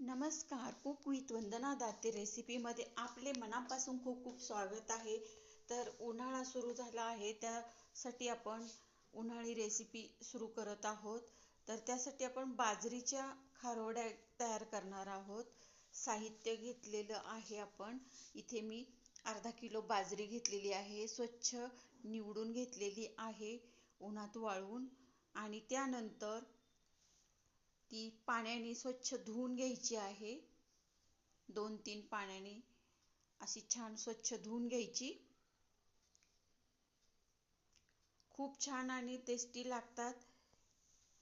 नमस्कार. Cook with वंदना दाते रेसिपीमध्ये आपले मनापासून खूप खूप स्वागत आहे. तर उन्हाळा सुरू झाला आहे, त्यासाठी आपण उन्हाळी रेसिपी सुरू करत आहोत. तर त्यासाठी आपण बाजरीच्या खारोड्या तयार करणार आहोत. साहित्य घेतलेलं आहे. आपण इथे मी अर्धा किलो बाजरी घेतलेली आहे, स्वच्छ निवडून घेतलेली आहे उन्हात वाळवून. आणि त्यानंतर ती पाण्याने स्वच्छ धुवून घ्यायची आहे. 2-3 पाण्याने अशी छान स्वच्छ धुवून घ्यायची. खूप छान आणि टेस्टी लागतात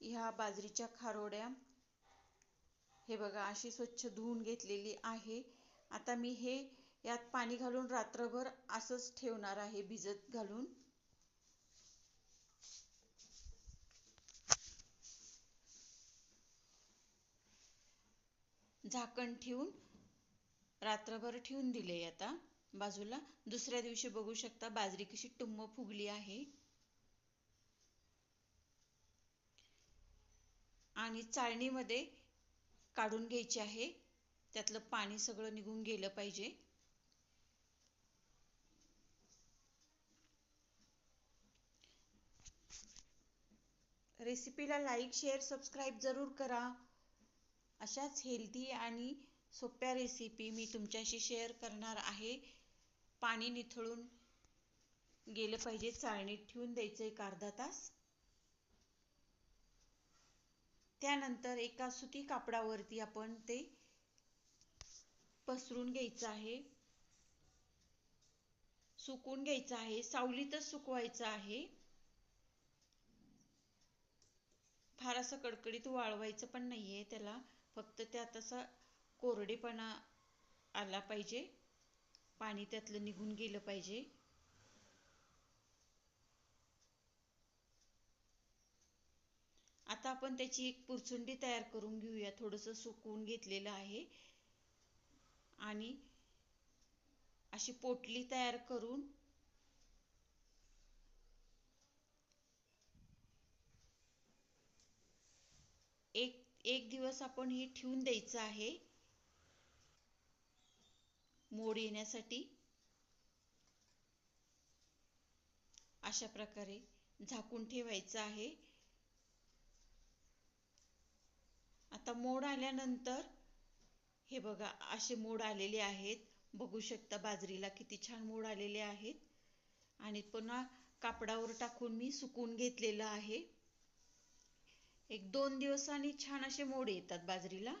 ह्या बाजरीच्या खारोड्या. हे बघा, अशी स्वच्छ धुवून घेतलेली आहे. आता मी हे यात पाणी घालून रात्रभर असंच ठेवणार आहे, भिजत घालून. झाकण ठेवून रात्रभर ठेवून दिले. आता बाजूला दुसऱ्या दिवशी बघू शकता बाजरी कशी टुम्म फुगली आहे. आणि चाळणीमध्ये काढून घ्यायची आहे, त्यातलं पाणी सगळं निघून गेलं पाहिजे. रेसिपीला लाईक, शेअर, सबस्क्राईब जरूर करा. अशाच हेल्दी आणि सोप्या रेसिपी मी तुमच्याशी शेअर करणार आहे. पाणी निथळून गेलं पाहिजे, चाळणीत ठेवून द्यायचं एक अर्धा तास. त्यानंतर एका सुती कापडावरती आपण ते पसरून घ्यायचं आहे, सुकून घ्यायचं आहे. सावलीतच सुकवायचं आहे, फार असं कडकडीत वाळवायचं पण नाहीये त्याला. फक्त त्यात असा कोरडेपणा आला पाहिजे, पाणी त्यातलं निघून गेलं पाहिजे. आता आपण त्याची एक पुरचुंडी तयार करून घेऊया. थोडंसं सुकवून घेतलेलं आहे आणि अशी पोटली तयार करून एक दिवस आपण हे ठेवून द्यायचं आहे मोड येण्यासाठी. अशा प्रकारे झाकून ठेवायचं आहे. आता मोड आल्यानंतर हे बघा, असे मोड आलेले आहेत. बघू शकता बाजरीला किती छान मोड आलेले आहेत. आणि पुन्हा कापडावर टाकून मी सुकून घेतलेलं आहे. 1-2 दिवसांनी छान असे मोड येतात बाजरीला.